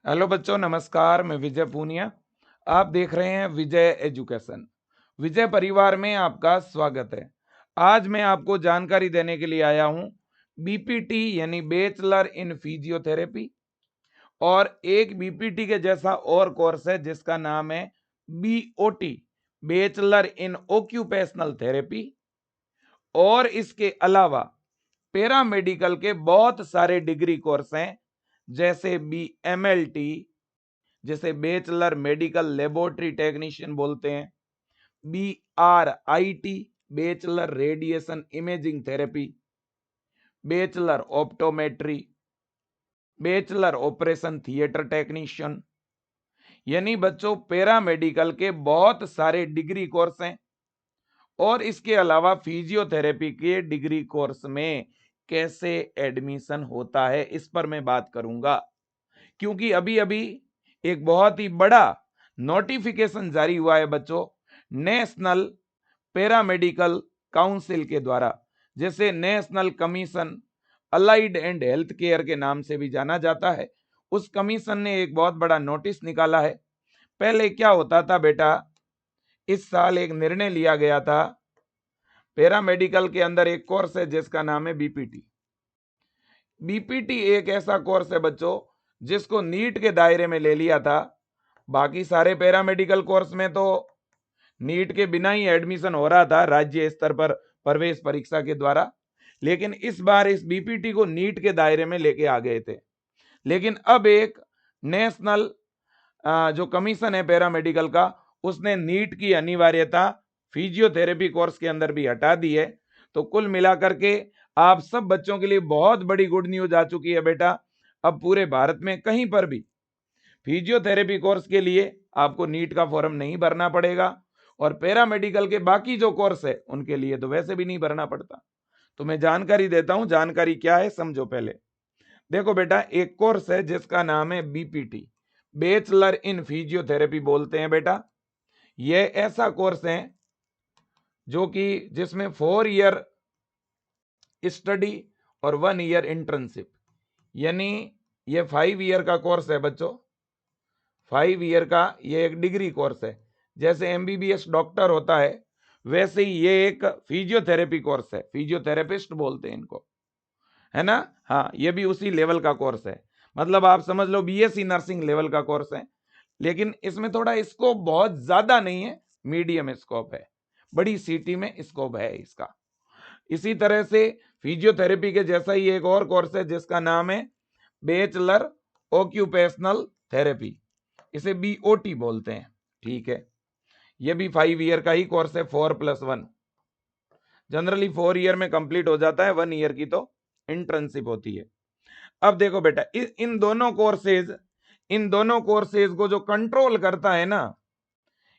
Hello बच्चों, नमस्कार। मैं विजय पूनिया। आप देख रहे हैं विजय एजुकेशन। विजय परिवार में आपका स्वागत है। आज मैं आपको जानकारी देने के लिए आया हूं बीपीटी यानी बैचलर इन फिजियोथेरेपी, और एक बीपीटी के जैसा और कोर्स है जिसका नाम है BOT, bachelor in occupational therapy. और इसके अलावा पैरामेडिकल के बहुत सारे डिग्री कोर्स हैं, जैसे बीएमएलटी, जिसे बैचलर मेडिकल लेबोरेटरी टेक्नीशियन बोलते हैं, BRIT, bachelor radiation imaging therapy, bachelor optometry, bachelor operation theatre technician. यानी बच्चों, पैरामेडिकल के बहुत सारे डिग्री कोर्स हैं। और इसके अलावा फिजियोथेरेपी के डिग्री कोर्स में कैसे एडमिशन होता है, इस पर मैं बात करूंगा, क्योंकि अभी अभी एक बहुत ही बड़ा नोटिफिकेशन जारी हुआ है बच्चों, नेशनल पैरामेडिकल काउंसिल के द्वारा, जिसे national commission allied and Health care के नाम से भी जाना जाता है। उस कमीशन ने एक बहुत बड़ा नोटिस निकाला है। पहले क्या होता था बेटा, इस साल एक निर्णय लिया गया था, पैरामेडिकल के अंदर एक कोर्स है जिसका नाम है बीपीटी। बीपीटी एक ऐसा कोर्स है बच्चों जिसको नीट के दायरे में ले लिया था। बाकी सारे पैरामेडिकल कोर्स में तो नीट के बिना ही एडमिशन हो रहा था राज्य स्तर पर प्रवेश परीक्षा के द्वारा, लेकिन इस बार इस बीपीटी को नीट के दायरे में लेके आ गए थे। लेकिन अब एक नेशनल जो कमीशन है पैरामेडिकल का, उसने नीट की अनिवार्यता फिजियोथेरेपी कोर्स के अंदर भी हटा दी है। तो कुल मिलाकर के आप सब बच्चों के लिए बहुत बड़ी गुड न्यूज आ चुकी है बेटा। अब पूरे भारत में कहीं पर भी फिजियोथेरेपी कोर्स के लिए आपको नीट का फॉर्म नहीं भरना पड़ेगा, और पैरामेडिकल के बाकी जो कोर्स है उनके लिए तो वैसे भी नहीं भरना पड़ता। तो मैं जानकारी देता हूं, जानकारी क्या है समझो। पहले देखो बेटा, एक कोर्स है जिसका नाम है बीपीटी, बैचलर इन फिजियोथेरेपी बोलते हैं बेटा। यह ऐसा कोर्स है जो कि जिसमें 4 ईयर स्टडी और 1 ईयर इंटर्नशिप, यानी ये 5 ईयर का कोर्स है बच्चों। 5 ईयर का ये एक डिग्री कोर्स है। जैसे एमबीबीएस डॉक्टर होता है, वैसे ही ये एक फिजियोथेरेपी कोर्स है, फिजियोथेरेपिस्ट बोलते हैं इनको, है ना। हाँ, ये भी उसी लेवल का कोर्स है। मतलब आप समझ लो बीएससी नर्सिंग लेवल का कोर्स है, लेकिन इसमें थोड़ा स्कोप बहुत ज्यादा नहीं है, मीडियम स्कोप है। बड़ी सिटी में स्कोप है इसका। इसी तरह से फिजियोथेरेपी के जैसा ही एक और कोर्स है जिसका नाम है बैचलर ऑक्यूपेशनल थेरेपी, इसे बीओटी बोलते हैं। ठीक है, यह भी 5 ईयर का ही कोर्स है, 4+1। जनरली 4 ईयर में कंप्लीट हो जाता है, 1 ईयर की तो इंटर्नशिप होती है। अब देखो बेटा, इन दोनों कोर्सेज को जो कंट्रोल करता है ना,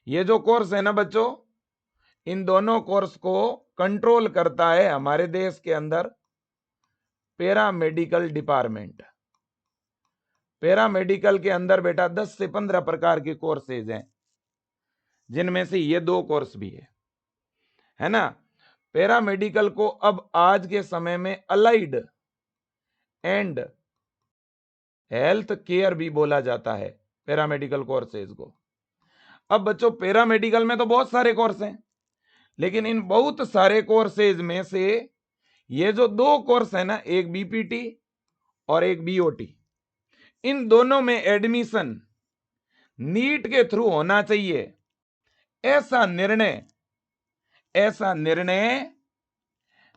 ये जो कोर्स है ना बच्चों, इन दोनों कोर्स को कंट्रोल करता है हमारे देश के अंदर पैरामेडिकल डिपार्टमेंट। पैरामेडिकल के अंदर बेटा 10 से 15 प्रकार के कोर्सेज हैं, जिनमें से ये 2 कोर्स भी है ना। पैरामेडिकल को अब आज के समय में अलाइड एंड हेल्थ केयर भी बोला जाता है, पैरामेडिकल कोर्सेज को। अब बच्चों, पैरामेडिकल में तो बहुत सारे कोर्स हैं, लेकिन इन बहुत सारे कोर्सेज में से ये जो 2 कोर्स है ना, एक बीपीटी और एक बीओटी, इन दोनों में एडमिशन नीट के थ्रू होना चाहिए। ऐसा निर्णय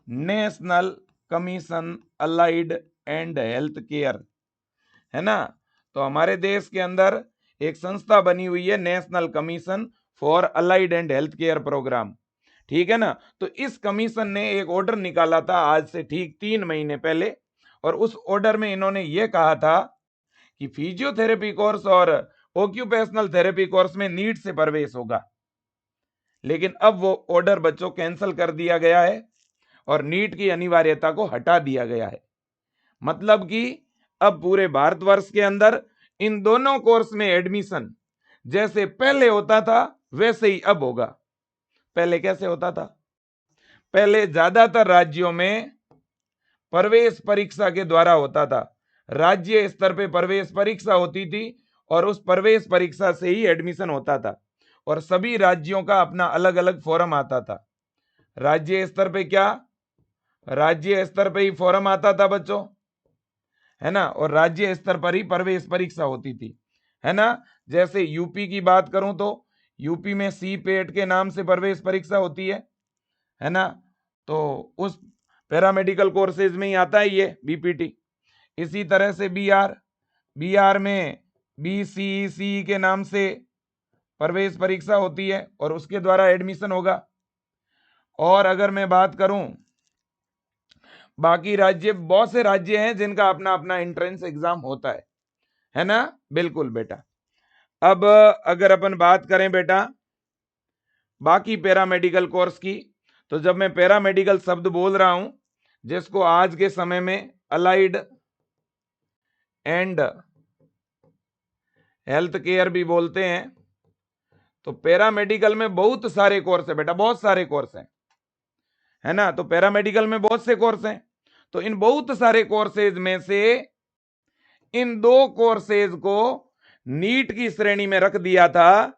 national commission allied and Health care, है ना। तो हमारे देश के अंदर एक संस्था बनी हुई है, National Commission for Allied and Health Care Programme. ठीक है ना। तो इस कमीशन ने एक ऑर्डर निकाला था आज से ठीक 3 महीने पहले, और उस ऑर्डर में इन्होंने ये कहा था कि फिजियोथेरेपी कोर्स और ऑक्यूपेशनल थेरेपी कोर्स में नीट से प्रवेश होगा। लेकिन अब वो ऑर्डर बच्चों कैंसिल कर दिया गया है और नीट की अनिवार्यता को हटा दिया गया है। मतलब कि अब पूरे भारतवर्ष के अंदर इन दोनों कोर्स में एडमिशन जैसे पहले होता था वैसे ही अब होगा। पहले कैसे होता था? पहले ज्यादातर राज्यों में प्रवेश परीक्षा के द्वारा होता था। राज्य स्तर पे प्रवेश परीक्षा होती थी और उस प्रवेश परीक्षा से ही एडमिशन होता था और सभी राज्यों का अपना अलग अलग फॉर्म आता था। राज्य स्तर पे क्या, राज्य स्तर पे ही फॉर्म आता था बच्चों, है ना, और राज्य स्तर पर ही प्रवेश परीक्षा होती थी, है ना। जैसे यूपी की बात करूं तो यूपी में सी पेट के नाम से प्रवेश परीक्षा होती है ना। तो उस पैरामेडिकल कोर्सेज में ही आता है ये बीपीटी। इसी तरह से बिहार, बिहार में बीसीईसी के नाम से प्रवेश परीक्षा होती है और उसके द्वारा एडमिशन होगा। और अगर मैं बात करूं बाकी राज्य, बहुत से राज्य हैं जिनका अपना अपना एंट्रेंस एग्जाम होता है ना। बिल्कुल बेटा। अब अगर अपन बात करें बेटा बाकी पैरामेडिकल कोर्स की, तो जब मैं पैरामेडिकल शब्द बोल रहा हूं जिसको आज के समय में अलाइड एंड हेल्थ केयर भी बोलते हैं, तो पैरामेडिकल में बहुत सारे कोर्स है बेटा, बहुत सारे कोर्स हैं, है ना। तो पैरामेडिकल में बहुत से कोर्स हैं, तो इन बहुत सारे कोर्सेज में से इन दो कोर्सेज को नीट की श्रेणी में रख दिया था।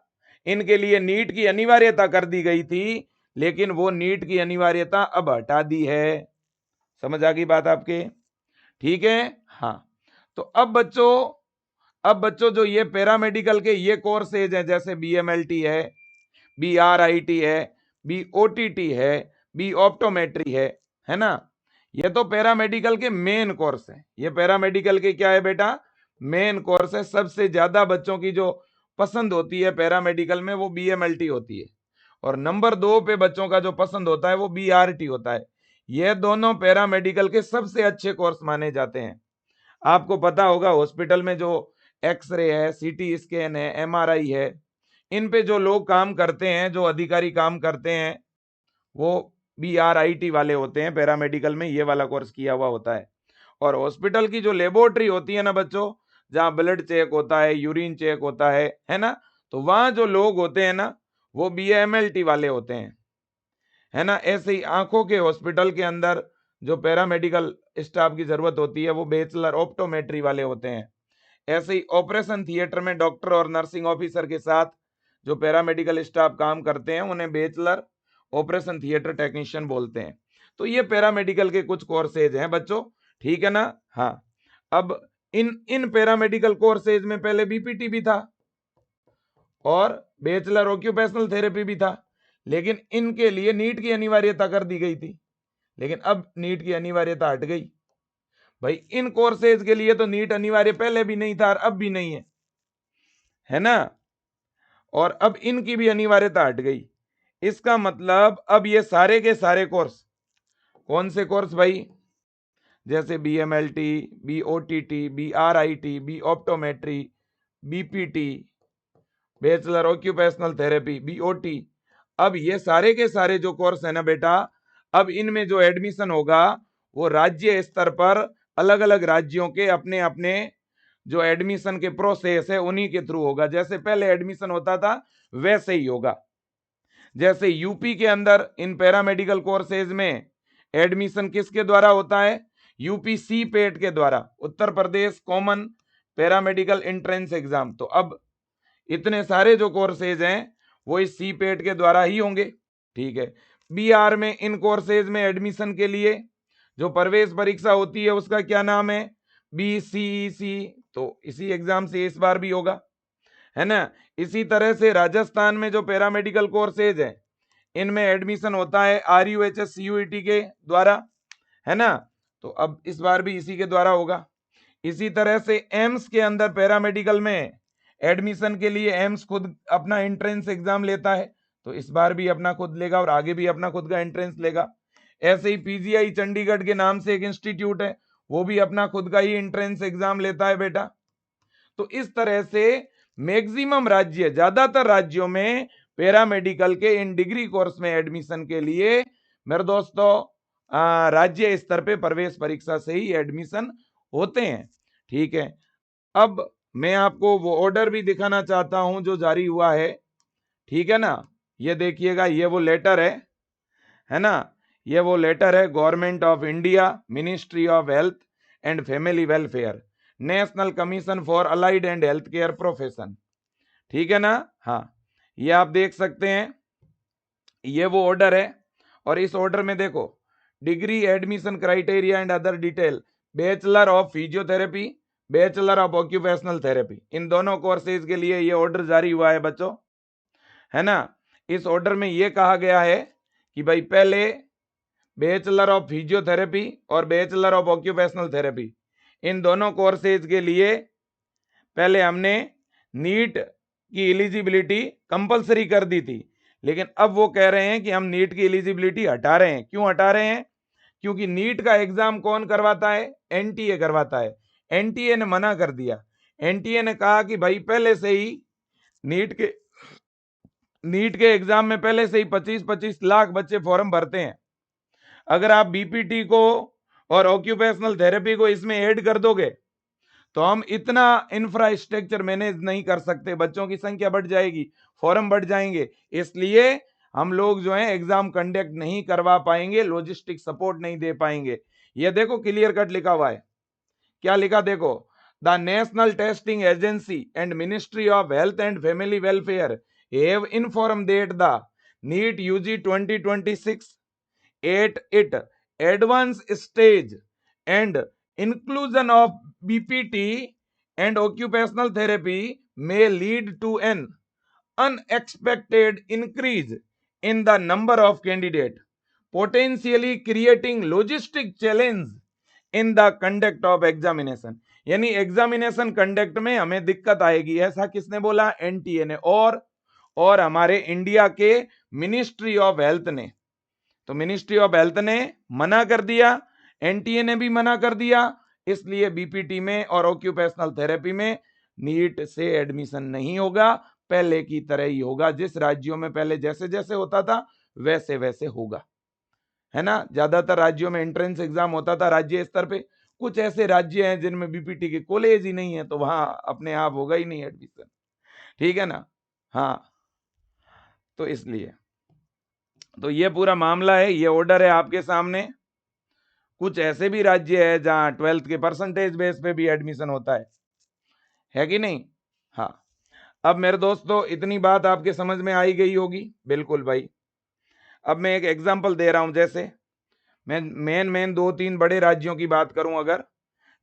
इनके लिए नीट की अनिवार्यता कर दी गई थी, लेकिन वो नीट की अनिवार्यता अब हटा दी है। समझ आ गई बात आपके? ठीक है, हाँ। तो अब बच्चों जो ये पैरामेडिकल के ये कोर्सेज हैं, जैसे बीएमएलटी है, बीआरआईटी है, बीओटीटी है, बी ऑप्टोमेट्री है ना। ये तो पैरामेडिकल के मेन कोर्स है। ये पैरामेडिकल के क्या है बेटा? मेन कोर्स है। सबसे ज्यादा बच्चों की जो पसंद होती है पैरामेडिकल में वो बीएमएलटी होती है, और नंबर 2 पे बच्चों का जो पसंद होता है वो बीआरटी होता है। ये दोनों पैरामेडिकल के सबसे अच्छे कोर्स माने जाते हैं। आपको पता होगा हॉस्पिटल में जो एक्सरे है, सीटी स्कैन है, एमआरआई है, इन पे जो लोग काम करते हैं, जो अधिकारी काम करते हैं, वो बीआरआईटी वाले होते हैं। पैरामेडिकल में ये वाला कोर्स किया हुआ होता है। और हॉस्पिटल की जो लेबोरेटरी होती है ना बच्चों, जहां ब्लड चेक होता है, यूरिन चेक होता है ना, तो वहां जो लोग होते हैं ना वो बीएमएलटी वाले होते हैं, है ना। ऐसे ही आंखों के हॉस्पिटल के अंदर जो पैरामेडिकल स्टाफ की जरूरत होती है वो बैचलर ऑप्टोमेट्री वाले होते हैं। ऐसे ही ऑपरेशन थिएटर में डॉक्टर और नर्सिंग ऑफिसर के साथ जो पैरामेडिकल स्टाफ काम करते हैं उन्हें बैचलर ऑपरेशन थिएटर टेक्नीशियन बोलते हैं। तो ये पैरामेडिकल के कुछ कोर्सेज हैं बच्चों, ठीक है ना। हाँ, अब इन पैरामेडिकल कोर्सेज में पहले बीपीटी भी था और बैचलर ऑक्यूपेशनल थेरेपी भी था, लेकिन इनके लिए नीट की अनिवार्यता कर दी गई थी। लेकिन अब नीट की अनिवार्यता हट गई भाई। इन कोर्सेज के लिए तो नीट अनिवार्य पहले भी नहीं था और अब भी नहीं है ना। और अब इनकी भी अनिवार्यता हट गई। इसका मतलब अब ये सारे के सारे कोर्स, कौन से कोर्स भाई? जैसे BMLT, BOTT, BRIT, B optometry, BPT, bachelor occupational therapy, BOT, अब ये सारे के सारे जो कोर्स है ना बेटा, अब इनमें जो एडमिशन होगा वो राज्य स्तर पर अलग अलग राज्यों के अपने अपने जो एडमिशन के प्रोसेस है उन्हीं के थ्रू होगा। जैसे पहले एडमिशन होता था वैसे ही होगा। जैसे यूपी के अंदर इन पैरामेडिकल कोर्सेज में एडमिशन किसके द्वारा होता है? यूपी सी पेट के द्वारा, Uttar Pradesh common paramedical entrance exam. तो अब इतने सारे जो कोर्सेज हैं वो इस सी पेट के द्वारा ही होंगे, ठीक है। बिहार में इन कोर्सेज में एडमिशन के लिए जो प्रवेश परीक्षा होती है उसका क्या नाम है? बीसीईसी। तो इसी एग्जाम से इस बार भी होगा, है ना। इसी तरह से राजस्थान में जो पैरामेडिकल कोर्सेज है इनमें एडमिशन होता है आरयूएचएस सीयूईटी के द्वारा, है ना। तो अब इस बार भी इसी के द्वारा होगा। इसी तरह से एम्स के अंदर पैरामेडिकल में एडमिशन के लिए एम्स खुद अपना एंट्रेंस एग्जाम लेता है, तो इस बार भी अपना खुद लेगा और आगे भी अपना खुद का एंट्रेंस लेगा। ऐसे ही पीजीआई चंडीगढ़ के नाम से एक इंस्टीट्यूट है, वो भी अपना खुद का ही एंट्रेंस एग्जाम लेता है बेटा। तो इस तरह से मैक्सिमम राज्य, ज्यादातर राज्यों में पैरामेडिकल के इन डिग्री कोर्स में एडमिशन के लिए मेरे दोस्तों राज्य स्तर पे प्रवेश परीक्षा से ही एडमिशन होते हैं, ठीक है। अब मैं आपको वो ऑर्डर भी दिखाना चाहता हूं जो जारी हुआ है, ठीक है ना। ये देखिएगा, ये वो लेटर है ना। ये वो लेटर है government of India, ministry of Health and Family welfare, national Commission for Allied and Health care profession. ठीक है ना। हाँ, ये आप देख सकते हैं, ये वो ऑर्डर है। और इस ऑर्डर में देखो, degree admission criteria and other detail, bachelor of physiotherapy, bachelor of occupational therapy, इन दोनों कोर्सेज के लिए ये ऑर्डर जारी हुआ है बच्चों, है ना। इस ऑर्डर में ये कहा गया है कि भाई पहले बैचलर ऑफ फिजियोथेरेपी और बैचलर ऑफ ऑक्यूपेशनल थेरेपी, इन दोनों कोर्सेज के लिए पहले हमने नीट की एलिजिबिलिटी कंपलसरी कर दी थी, लेकिन अब वो कह रहे हैं कि हम नीट की एलिजिबिलिटी हटा रहे हैं। क्यों हटा रहे हैं? क्योंकि नीट का एग्जाम कौन करवाता है? एनटीए करवाता है। एनटीए ने मना कर दिया। एनटीए ने कहा कि भाई पहले से ही नीट के एग्जाम में पहले से ही 25-25 लाख बच्चे फॉर्म भरते हैं। अगर आप बीपीटी को और ऑक्यूपेशनल थेरेपी को इसमें ऐड कर दोगे तो हम इतना इंफ्रास्ट्रक्चर मैनेज नहीं कर सकते, बच्चों की संख्या बढ़ जाएगी, फॉर्म बढ़ जाएंगे, इसलिए हम लोग जो है एग्जाम कंडक्ट नहीं करवा पाएंगे, लॉजिस्टिक सपोर्ट नहीं दे पाएंगे। ये देखो क्लियर कट लिखा हुआ है। क्या लिखा देखो, the National Testing Agency and Ministry of Health and Family Welfare have inform that the NEET UG 2026 at it advanced stage and inclusion of BPT and occupational therapy may lead to an unexpected increase in the number of candidates, potentially creating logistic challenge in the conduct of examination। यानी examination conduct में हमें दिक्कत आएगी, ऐसा किसने बोला? NTA ने। और हमारे इंडिया के मिनिस्ट्री ऑफ हेल्थ ने, तो मिनिस्ट्री ऑफ हेल्थ ने मना कर दिया, एनटीए ने भी मना कर दिया, इसलिए बीपीटी में और ऑक्यूपेशनल थेरेपी में नीट से एडमिशन नहीं होगा, पहले की तरह ही होगा। जिस राज्यों में पहले जैसे जैसे होता था वैसे वैसे होगा, है ना। ज्यादातर राज्यों में एंट्रेंस एग्जाम होता था राज्य स्तर पे, कुछ ऐसे राज्य हैं जिनमें बीपीटी के कॉलेज ही नहीं है, तो वहां अपने आप होगा ही नहीं एडमिशन। ठीक है ना। हाँ, तो इसलिए तो ये पूरा मामला है, ये ऑर्डर है आपके सामने। कुछ ऐसे भी राज्य है जहां 12th के परसेंटेज बेस पे भी एडमिशन होता है कि नहीं। हाँ, अब मेरे दोस्तों इतनी बात आपके समझ में आई गई होगी। बिल्कुल भाई। अब मैं एक एग्जांपल दे रहा हूं, जैसे मैं मेन 2-3 बड़े राज्यों की बात करूं, अगर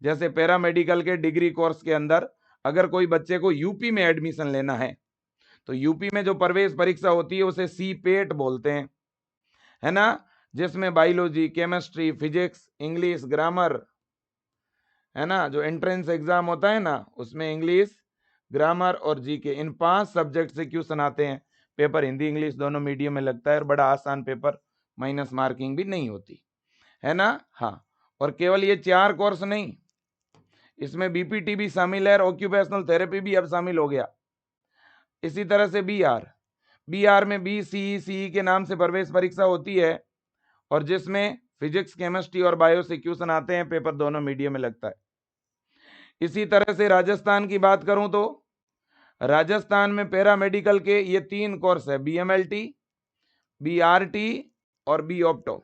जैसे पैरामेडिकल के डिग्री कोर्स के अंदर अगर कोई बच्चे को यूपी में एडमिशन लेना है, तो यूपी में जो प्रवेश परीक्षा होती है उसे सीपेट बोलते हैं, है ना, जिसमें biology, chemistry, physics, English, grammar, है ना, जो एंट्रेंस एग्जाम होता है ना उसमें इंग्लिश, ग्रामर और जीके, इन 5 सब्जेक्ट से क्वेश्चन आते हैं। पेपर हिंदी इंग्लिश दोनों मीडियम में लगता है और बड़ा आसान पेपर, माइनस मार्किंग भी नहीं होती, है ना। हाँ, और केवल ये 4 कोर्स नहीं, इसमें बीपीटी भी शामिल है और ऑक्यूपेशनल थेरेपी भी अब शामिल हो गया। इसी तरह से बीआर में बीसीई के नाम से प्रवेश परीक्षा होती है और जिसमें फिजिक्स, केमिस्ट्री और बायो से क्वेश्चन आते हैं, पेपर दोनों मीडियम में लगता है। इसी तरह से राजस्थान की बात करूं तो राजस्थान में पैरामेडिकल के ये 3 कोर्स है, बीएमएलटी, बीआरटी और बी ऑप्टो,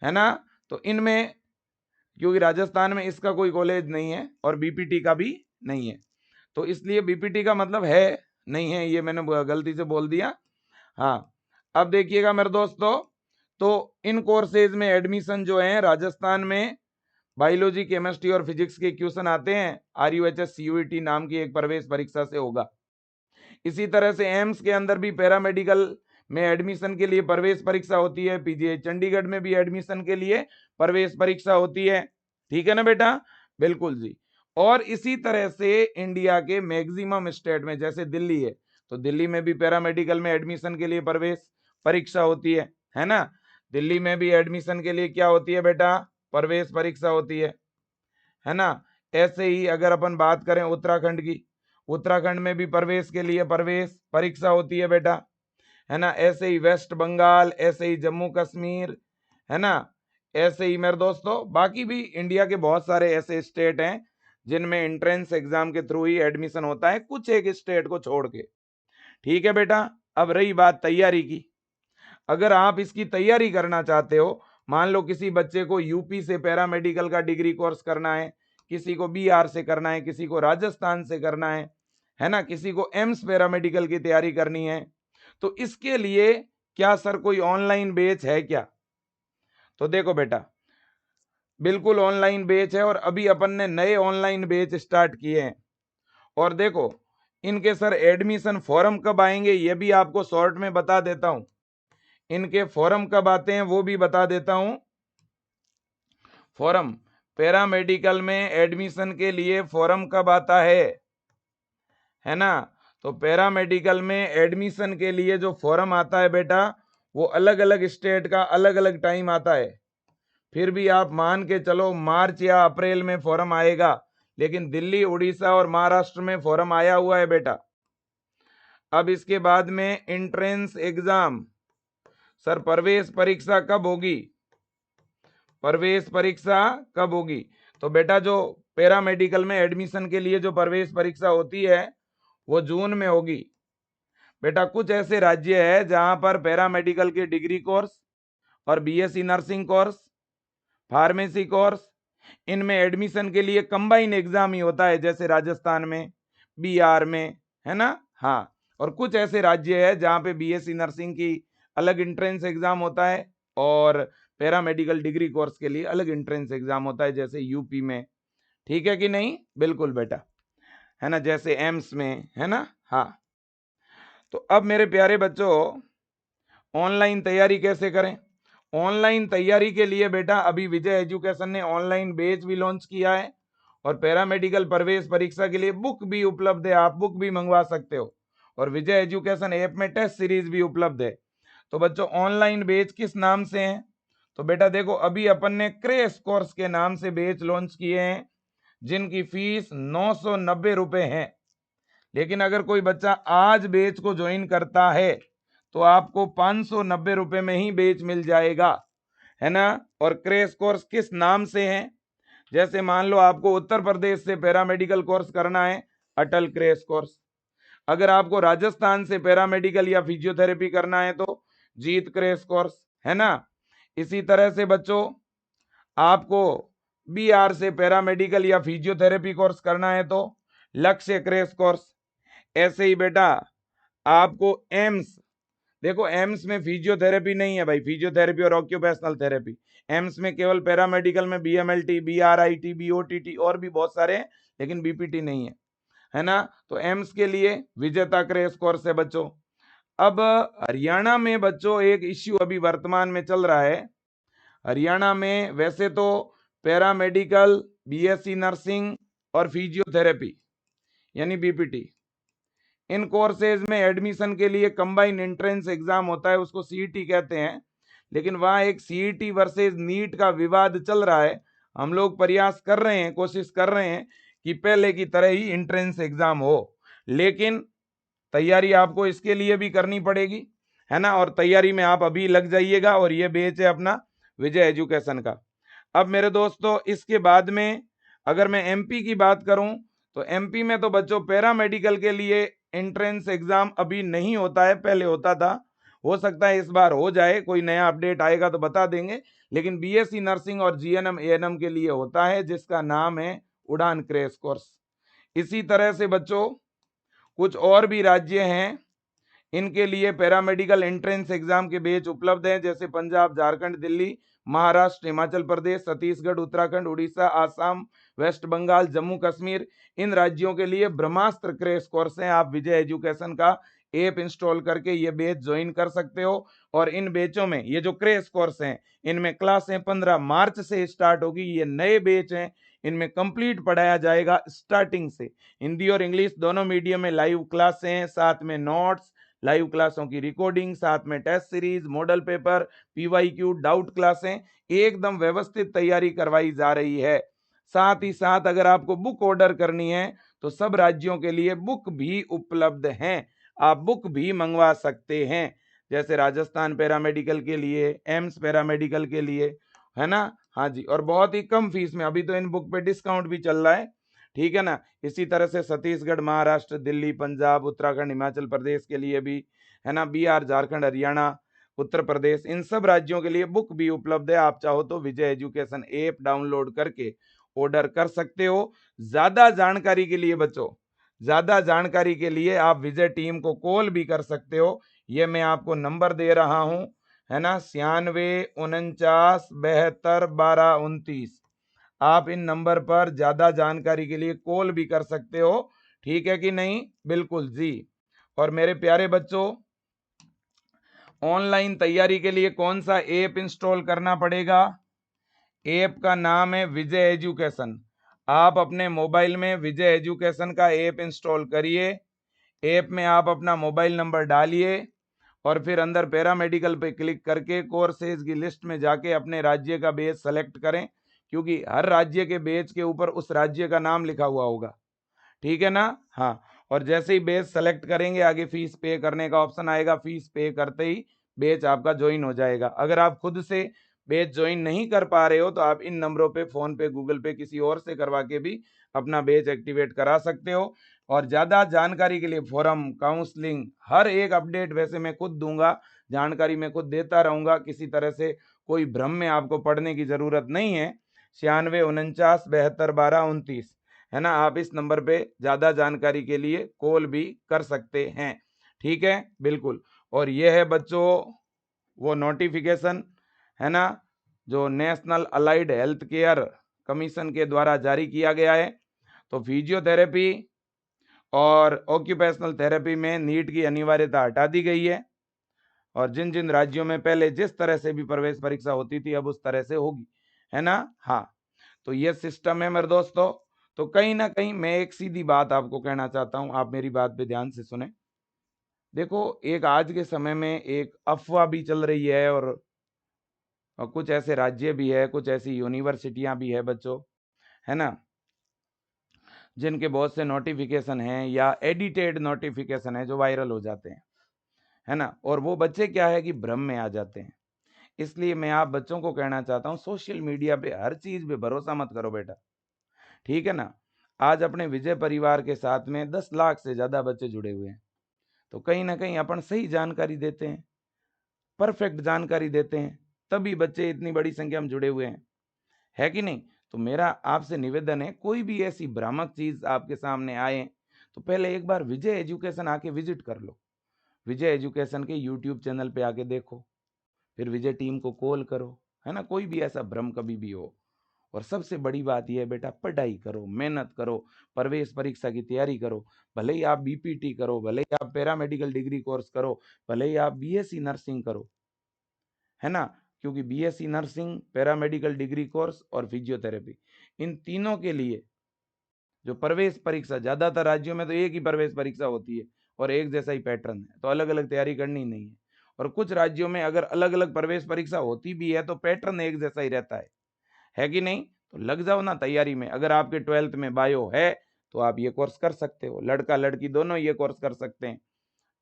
है ना। तो इनमें क्योंकि राजस्थान में इसका कोई कॉलेज नहीं है और बीपीटी का भी नहीं है, तो इसलिए बीपीटी का मतलब है नहीं है, ये मैंने गलती से बोल दिया। हाँ, अब देखिएगा मेरे दोस्तों, तो इन कोर्सेज में एडमिशन जो है राजस्थान में बायोलॉजी, केमिस्ट्री और फिजिक्स के क्वेश्चन आते हैं, RUHS CUET नाम की एक प्रवेश परीक्षा से होगा। इसी तरह से एम्स के अंदर भी पैरामेडिकल में एडमिशन के लिए प्रवेश परीक्षा होती है, पीजीआई चंडीगढ़ में भी एडमिशन के लिए प्रवेश परीक्षा होती है। ठीक है ना बेटा। बिल्कुल जी। और इसी तरह से इंडिया के मैक्सिमम स्टेट में, जैसे दिल्ली है तो दिल्ली में भी पैरामेडिकल में एडमिशन के लिए प्रवेश परीक्षा होती है ना। दिल्ली में भी एडमिशन के लिए क्या होती है बेटा? प्रवेश परीक्षा होती है ना। ऐसे ही अगर अपन बात करें उत्तराखंड की, उत्तराखंड में भी प्रवेश के लिए प्रवेश परीक्षा होती है बेटा, है ना। ऐसे ही वेस्ट बंगाल, ऐसे ही जम्मू कश्मीर, है ना। ऐसे ही मेरे दोस्तों बाकी भी इंडिया के बहुत सारे ऐसे स्टेट हैं जिनमें एंट्रेंस एग्जाम के थ्रू ही एडमिशन होता है, कुछ एक स्टेट को छोड़ के। ठीक है बेटा। अब रही बात तैयारी की, अगर आप इसकी तैयारी करना चाहते हो, मान लो किसी बच्चे को यूपी से पैरामेडिकल का डिग्री कोर्स करना है, किसी को BR से करना है, किसी को राजस्थान से करना है ना, किसी को एम्स पैरामेडिकल की तैयारी करनी है, तो इसके लिए क्या सर कोई ऑनलाइन बैच है क्या? तो देखो बेटा, बिल्कुल ऑनलाइन बैच है और अभी अपन ने नए ऑनलाइन बैच स्टार्ट किए हैं। और देखो, इनके सर एडमिशन फॉर्म कब आएंगे ये भी आपको शॉर्ट में बता देता हूं। इनके फॉर्म कब आते हैं वो भी बता देता हूं। फॉर्म पैरामेडिकल में एडमिशन के लिए फॉर्म कब आता है ना? तो पैरामेडिकल में एडमिशन के लिए जो फॉर्म आता है बेटा, वो अलग अलग स्टेट का अलग अलग टाइम आता है। फिर भी आप मान के चलो मार्च या अप्रैल में फॉर्म आएगा, लेकिन दिल्ली, उड़ीसा और महाराष्ट्र में फॉर्म आया हुआ है बेटा। अब इसके बाद में एंट्रेंस एग्जाम, सर प्रवेश परीक्षा कब होगी? प्रवेश परीक्षा कब होगी? तो बेटा जो पैरामेडिकल में एडमिशन के लिए जो प्रवेश परीक्षा होती है वो जून में होगी। बेटा कुछ ऐसे राज्य है जहां पर पैरामेडिकल के डिग्री कोर्स और BSc nursing course, pharmacy course, इनमें एडमिशन के लिए कंबाइन एग्जाम ही होता है, जैसे राजस्थान में, BR में, है ना? हाँ, और कुछ ऐसे राज्य है जहां पे BSc नर्सिंग की अलग एंट्रेंस एग्जाम होता है और पैरामेडिकल डिग्री कोर्स के लिए अलग एंट्रेंस एग्जाम होता है, जैसे यूपी में। ठीक है कि नहीं? बिल्कुल बेटा, है ना, जैसे एम्स में, है ना? हाँ। तो अब मेरे प्यारे बच्चों, ऑनलाइन तैयारी कैसे करें? ऑनलाइन तैयारी के लिए बेटा अभी विजय एजुकेशन ने ऑनलाइन बैच भी लॉन्च किया है और पैरामेडिकल प्रवेश परीक्षा के लिए बुक भी उपलब्ध है, आप बुक भी मंगवा सकते हो। और विजय एजुकेशन ऐप में टेस्ट सीरीज भी उपलब्ध है। तो बच्चों ऑनलाइन बैच किस नाम से है? तो बेटा देखो, अभी अपन ने क्रेश कोर्स के नाम से बैच लॉन्च किए हैं, जिनकी फीस 990 रुपए है। लेकिन अगर कोई बच्चा आज बैच को ज्वाइन करता है तो आपको 590 रुपए में ही बैच मिल जाएगा, है ना? और क्रेश कोर्स किस नाम से है? जैसे मान लो आपको उत्तर प्रदेश से पैरामेडिकल कोर्स करना है, अटल क्रेश कोर्स। अगर आपको राजस्थान से पैरामेडिकल या फिजियोथेरेपी करना है तो जीत क्रेश कोर्स, है ना? इसी तरह से बच्चों आपको BR से पैरामेडिकल या फिजियोथेरेपी कोर्स करना है तो लक्ष्य क्रेश कोर्स। ऐसे ही बेटा आपको एम्स, देखो एम्स में फिजियोथेरेपी नहीं है भाई, फिजियोथेरेपी और ऑक्यूपेशनल थेरेपी। एम्स में केवल पैरामेडिकल में BMLT, BRIT, BOTT और भी बहुत सारे हैं, लेकिन BPT नहीं है ना? तो एम्स के लिए विजेता क्रेश कोर्स है बच्चों। अब हरियाणा में बच्चों एक इश्यू अभी वर्तमान में चल रहा है। हरियाणा में वैसे तो पैरामेडिकल, BSc नर्सिंग और फिजियोथेरेपी यानी BPT, इन कोर्सेज में एडमिशन के लिए कंबाइन एंट्रेंस एग्जाम होता है, उसको CET कहते हैं। लेकिन वहां एक CET वर्सेस नीट का विवाद चल रहा है। हम लोग प्रयास कर रहे हैं, कोशिश कर रहे हैं कि पहले की तरह ही एंट्रेंस एग्जाम हो, लेकिन तैयारी आपको इसके लिए भी करनी पड़ेगी, है ना? और तैयारी में आप अभी लग जाइएगा। और ये बैच है अपना विजय एजुकेशन का। अब मेरे दोस्तों इसके बाद में अगर मैं MP की बात करूं तो MP में तो बच्चों पैरामेडिकल के लिए एंट्रेंस एग्जाम अभी नहीं होता है, पहले होता था। हो सकता है इस बार हो जाए, कोई नया अपडेट आएगा तो बता देंगे। लेकिन BSc नर्सिंग और GNM ANM के लिए होता है, जिसका नाम है उड़ान क्रैश कोर्स। इसी तरह से बच्चों कुछ और भी राज्य हैं, इनके लिए पैरामेडिकल एंट्रेंस एग्जाम के बैच उपलब्ध हैं, जैसे पंजाब, झारखंड, दिल्ली, महाराष्ट्र, हिमाचल प्रदेश, छत्तीसगढ़, उत्तराखंड, उड़ीसा, आसाम, वेस्ट बंगाल, जम्मू कश्मीर। इन राज्यों के लिए ब्रह्मास्त्र क्रैश कोर्स हैं। आप विजय एजुकेशन का ऐप इंस्टॉल करके ये बैच ज्वाइन कर सकते हो। और इन बैचों में ये जो क्रैश कोर्स हैं, इनमें क्लासें 15 मार्च से स्टार्ट होगी। ये नए बैच हैं, इनमें कंप्लीट पढ़ाया जाएगा स्टार्टिंग से। हिंदी और इंग्लिश दोनों मीडियम में लाइव क्लासें हैं, साथ में नोट्स, लाइव क्लासों की रिकॉर्डिंग, साथ में test series, model paper, PYQ, doubt क्लासें, एकदम व्यवस्थित तैयारी करवाई जा रही है। साथ ही साथ अगर आपको बुक ऑर्डर करनी है तो सब राज्यों के लिए बुक भी उपलब्ध हैं, आप बुक भी मंगवा सकते हैं। जैसे राजस्थान पैरामेडिकल के लिए, एम्स पैरामेडिकल के लिए, है ना? हाँ जी, और बहुत ही कम फीस में। अभी तो इन बुक पे डिस्काउंट भी चल रहा है, ठीक है ना? इसी तरह से छत्तीसगढ़, महाराष्ट्र, दिल्ली, पंजाब, उत्तराखंड, हिमाचल प्रदेश के लिए भी, है ना? BR, झारखंड, हरियाणा, उत्तर प्रदेश, इन सब राज्यों के लिए बुक भी उपलब्ध है। आप चाहो तो विजय एजुकेशन ऐप डाउनलोड करके ऑर्डर कर सकते हो। ज्यादा जानकारी के लिए बच्चों, ज्यादा जानकारी के लिए आप विजय टीम को कॉल भी कर सकते हो। ये मैं आपको नंबर दे रहा हूं, है ना, 96 49 72 12 29। आप इन नंबर पर ज्यादा जानकारी के लिए कॉल भी कर सकते हो। ठीक है कि नहीं? बिल्कुल जी। और मेरे प्यारे बच्चों, ऑनलाइन तैयारी के लिए कौन सा ऐप इंस्टॉल करना पड़ेगा? ऐप का नाम है विजय एजुकेशन। आप अपने मोबाइल में विजय एजुकेशन का ऐप इंस्टॉल करिए। ऐप में आप अपना मोबाइल नंबर डालिए और फिर अंदर पैरामेडिकल पे क्लिक करके कोर्सेज की लिस्ट में जाके अपने राज्य का बैच सेलेक्ट करें, क्योंकि हर राज्य के बैच के ऊपर उस राज्य का नाम लिखा हुआ होगा। ठीक है ना? हाँ। और जैसे ही बैच सेलेक्ट करेंगे, आगे फीस पे करने का ऑप्शन आएगा। फीस पे करते ही बैच आपका ज्वाइन हो जाएगा। अगर आप खुद से बैच ज्वाइन नहीं कर पा रहे हो तो आप इन नंबरों पे, फोन पे, गूगल पे, किसी और से करवा के भी अपना बैच एक्टिवेट करा सकते हो। और ज्यादा जानकारी के लिए फोरम, काउंसलिंग, हर एक अपडेट वैसे मैं खुद दूंगा, जानकारी मैं खुद देता रहूंगा। किसी तरह से कोई भ्रम में आपको पढ़ने की जरूरत नहीं है। 96 49 72 12 29, है ना। आप इस नंबर पे ज्यादा जानकारी के लिए कॉल भी कर सकते हैं। ठीक है, बिल्कुल। और यह है बच्चों वो नोटिफिकेशन, है ना, जो national allied health care commission के द्वारा जारी किया गया है। तो फिजियोथेरेपी और ऑक्यूपेशनल थेरेपी में नीट की अनिवार्यता हटा दी गई है। और जिन जिन राज्यों में पहले जिस तरह से भी प्रवेश परीक्षा होती थी, अब उस तरह से होगी, है ना। हाँ, तो ये सिस्टम है मेरे दोस्तों। तो कहीं ना कहीं मैं एक सीधी बात आपको कहना चाहता हूं, आप मेरी बात पे ध्यान से सुने। देखो, एक आज के समय में एक अफवाह भी चल रही है, और कुछ ऐसे राज्य भी है, कुछ ऐसी यूनिवर्सिटियां भी है बच्चों, है ना, जिनके बहुत से नोटिफिकेशन हैं या एडिटेड नोटिफिकेशन है जो वायरल हो जाते हैं, है ना। और वो बच्चे क्या है कि भ्रम में आ जाते हैं। इसलिए मैं आप बच्चों को कहना चाहता हूं, सोशल मीडिया पे हर चीज पे भरोसा मत करो बेटा। ठीक है ना। आज अपने विजय परिवार के साथ में 10 लाख से ज्यादा बच्चे जुड़े हुए हैं। तो कहीं ना कहीं अपन सही जानकारी देते हैं, परफेक्ट जानकारी देते हैं, तभी बच्चे इतनी बड़ी संख्या में जुड़े हुए हैं, है कि नहीं? तो मेरा आपसे निवेदन है, कोई भी ऐसी भ्रामक चीज आपके सामने आए तो पहले एक बार विजय एजुकेशन आके विजिट कर लो। विजय एजुकेशन के यूट्यूब चैनल पे आके देखो, फिर विजय टीम को कॉल करो, है ना। कोई भी ऐसा भ्रम कभी भी हो। और सबसे बड़ी बात यह है बेटा, पढ़ाई करो, मेहनत करो, प्रवेश परीक्षा की तैयारी करो। भले ही आप बीपीटी करो, भले ही आप पैरामेडिकल डिग्री कोर्स करो, भले ही आप बीएससी नर्सिंग करो, है ना। क्योंकि BSc nursing, paramedical degree course और फिजियोथेरेपी, इन तीनों के लिए जो प्रवेश परीक्षा, ज्यादातर राज्यों में तो एक ही प्रवेश परीक्षा होती है और एक जैसा ही पैटर्न है, तो अलग अलग तैयारी करनी नहीं है। और कुछ राज्यों में अगर अलग अलग प्रवेश परीक्षा होती भी है तो पैटर्न एक जैसा ही रहता है कि नहीं? तो लग जाओ ना तैयारी में। अगर आपके 12th में बायो है तो आप ये कोर्स कर सकते हो, लड़का लड़की दोनों ये कोर्स कर सकते हैं।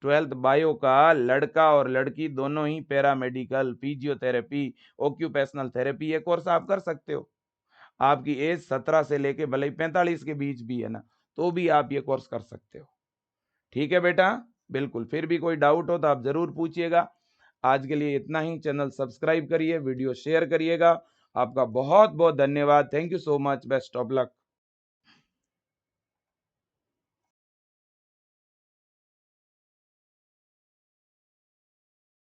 12th बायो का लड़का और लड़की दोनों ही पैरामेडिकल, फिजियोथेरेपी, ऑक्यूपेशनल थेरेपी ये कोर्स आप कर सकते हो। आपकी एज 17 से लेके भले ही 45 के बीच भी है ना, तो भी आप ये कोर्स कर सकते हो। ठीक है बेटा, बिल्कुल। फिर भी कोई डाउट हो तो आप जरूर पूछिएगा। आज के लिए इतना ही। चैनल सब्सक्राइब करिए, वीडियो शेयर करिएगा। आपका बहुत बहुत धन्यवाद। Thank you so much. Best of luck.